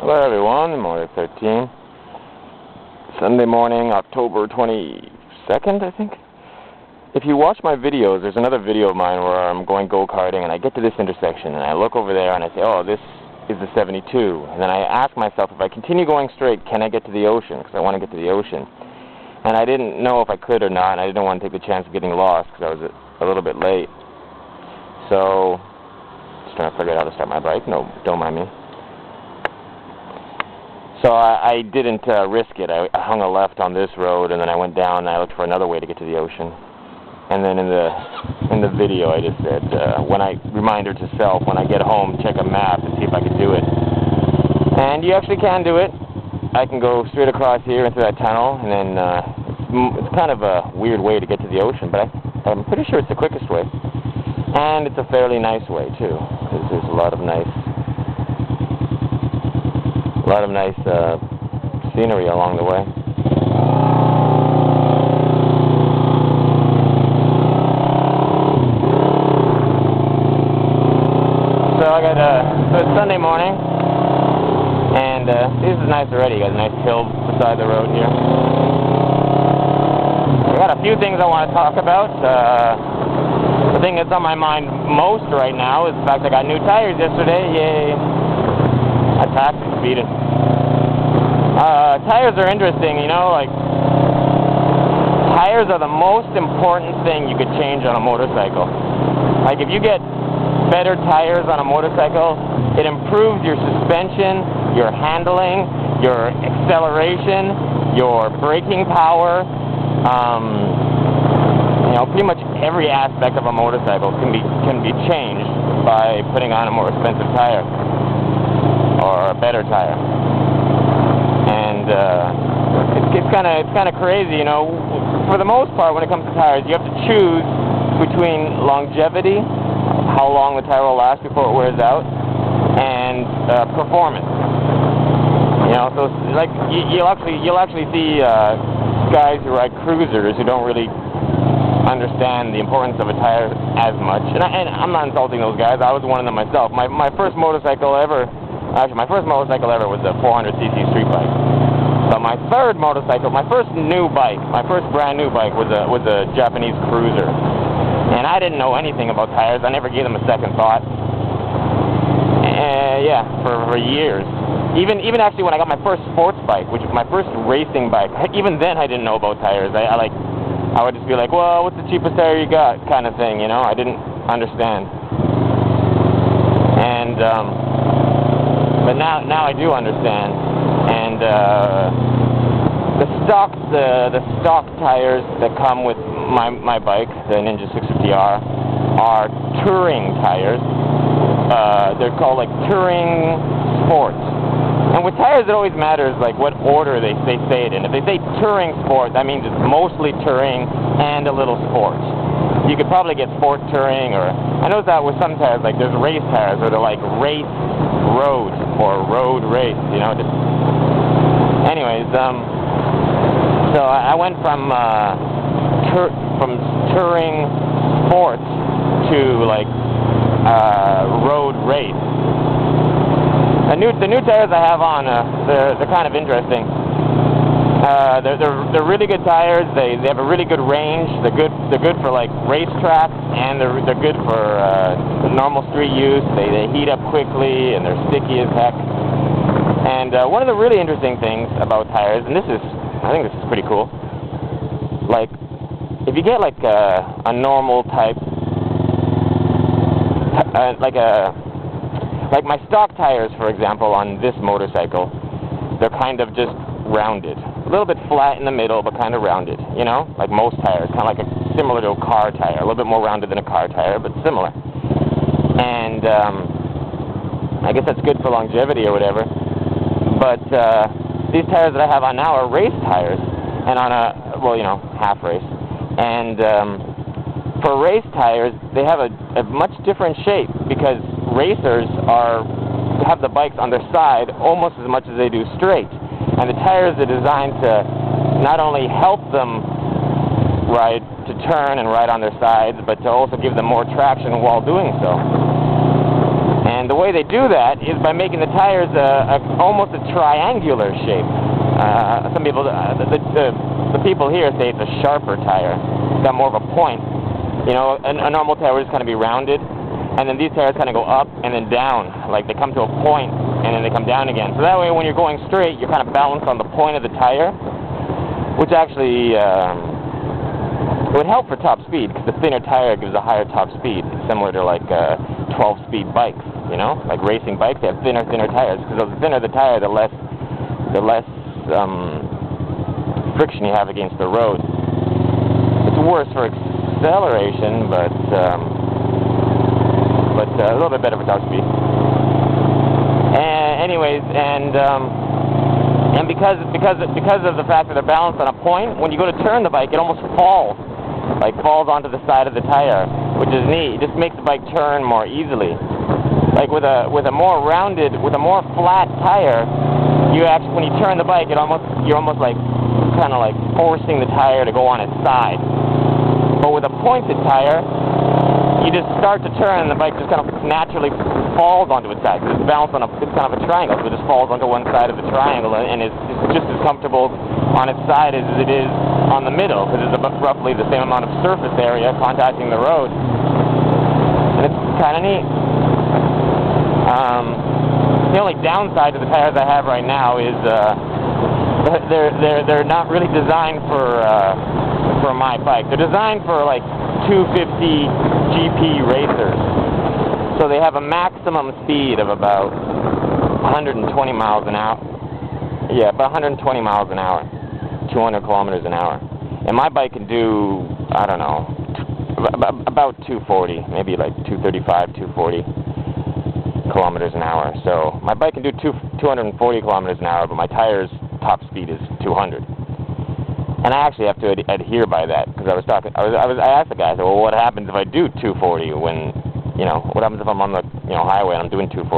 Hello everyone, Motor 13. Sunday morning, October 22nd, I think. If you watch my videos, there's another video of mine where I'm going go-karting and I get to this intersection and I look over there and I say, oh, this is the 72. And then I ask myself, if I continue going straight, can I get to the ocean? Because I want to get to the ocean. And I didn't know if I could or not, and I didn't want to take the chance of getting lost because I was a little bit late. So, just trying to figure out how to start my bike. No, don't mind me. So I didn't risk it. I hung a left on this road, and then I went down and I looked for another way to get to the ocean. And then in the video I just said, reminder to self, when I get home, check a map and see if I can do it. And you actually can do it. I can go straight across here into that tunnel, and then it's kind of a weird way to get to the ocean, but I'm pretty sure it's the quickest way. And it's a fairly nice way, too, because there's a lot of nice scenery along the way. So it's Sunday morning, and this is nice already. Got a nice hill beside the road here. I got a few things I want to talk about. The thing that's on my mind most right now is the fact I got new tires yesterday. Yay! Attack, beat it. Tires are interesting, you know, like, tires are the most important thing you could change on a motorcycle. Like, if you get better tires on a motorcycle, it improves your suspension, your handling, your acceleration, your braking power, you know, pretty much every aspect of a motorcycle can be changed by putting on a more expensive tire, or a better tire. And it's kind of crazy, you know. For the most part, when it comes to tires, you have to choose between longevity, how long the tire will last before it wears out, and performance. You know, so like you'll actually see guys who ride cruisers who don't really understand the importance of a tire as much. And I'm not insulting those guys. I was one of them myself. My first motorcycle ever. Actually, my first motorcycle ever was a 400cc street bike. But my third motorcycle, my first new bike, my first brand new bike was a Japanese cruiser. And I didn't know anything about tires. I never gave them a second thought. Yeah, for years. Even actually when I got my first sports bike, which was my first racing bike, even then I didn't know about tires. I would just be like, well, what's the cheapest tire you got, kind of thing, you know? I didn't understand. And but now I do understand, and the stock tires that come with my bike, the Ninja 650R, are touring tires. They're called like touring sports. And with tires, it always matters like what order they say it in. If they say touring sport, that means it's mostly touring and a little sport. You could probably get sport touring, or I know that with some tires, like there's race tires where they're like race road or road race, you know. Anyways, so I went from touring sports to like road race. The new tires I have on, they're kind of interesting. They're really good tires. They have a really good range. They're good for like racetrack, and they're good for normal street use. They heat up quickly, and they're sticky as heck. And one of the really interesting things about tires, and I think this is pretty cool. Like, if you get like a normal type, like my stock tires, for example, on this motorcycle, they're kind of just rounded. A little bit flat in the middle, but kind of rounded, you know? Like most tires, kind of like similar to a car tire. A little bit more rounded than a car tire, but similar. And I guess that's good for longevity or whatever. But these tires that I have on now are race tires, and on half race. And for race tires, they have a much different shape, because racers have the bikes on their side almost as much as they do straight. And the tires are designed to not only help them to turn and ride on their sides, but to also give them more traction while doing so. And And the way they do that is by making the tires almost a triangular shape. Some people, the people here say it's a sharper tire. It's got more of a point. You know, a normal tire would just kind of be rounded, and then these tires kind of go up and then down. Like they come to a point and then they come down again. So that way when you're going straight, you're kind of balanced on the point of the tire, which actually would help for top speed, because the thinner tire gives a higher top speed. It's similar to like 12-speed bikes, you know, like racing bikes. They have thinner tires, because the thinner the tire, the less friction you have against the road. It's worse for acceleration, but a little bit better for top speed. And because of the fact that they're balanced on a point, when you go to turn the bike, it almost falls onto the side of the tire, which is neat. It just makes the bike turn more easily. Like with a more rounded, with a more flat tire, you actually, when you turn the bike, you're almost like kind of like forcing the tire to go on its side. But with a pointed tire, you just start to turn, and the bike just kind of naturally falls onto its side. It's balanced on it's kind of a triangle, so it just falls onto one side of the triangle, and it's just as comfortable on its side as it is on the middle, because it's roughly the same amount of surface area contacting the road. And it's kind of neat. The only downside to the tires I have right now is they're not really designed for my bike. They're designed for like 250 GP racers. So they have a maximum speed of about 120 miles an hour. Yeah, about 120 miles an hour, 200 kilometers an hour. And my bike can do, I don't know, about 240, maybe like 235, 240 kilometers an hour. So my bike can do 240 kilometers an hour, but my tire's top speed is 200. And I actually have to adhere by that, because I asked the guy, I said, well, what happens if I do 240 when, you know, what happens if I'm on the, highway and I'm doing 240?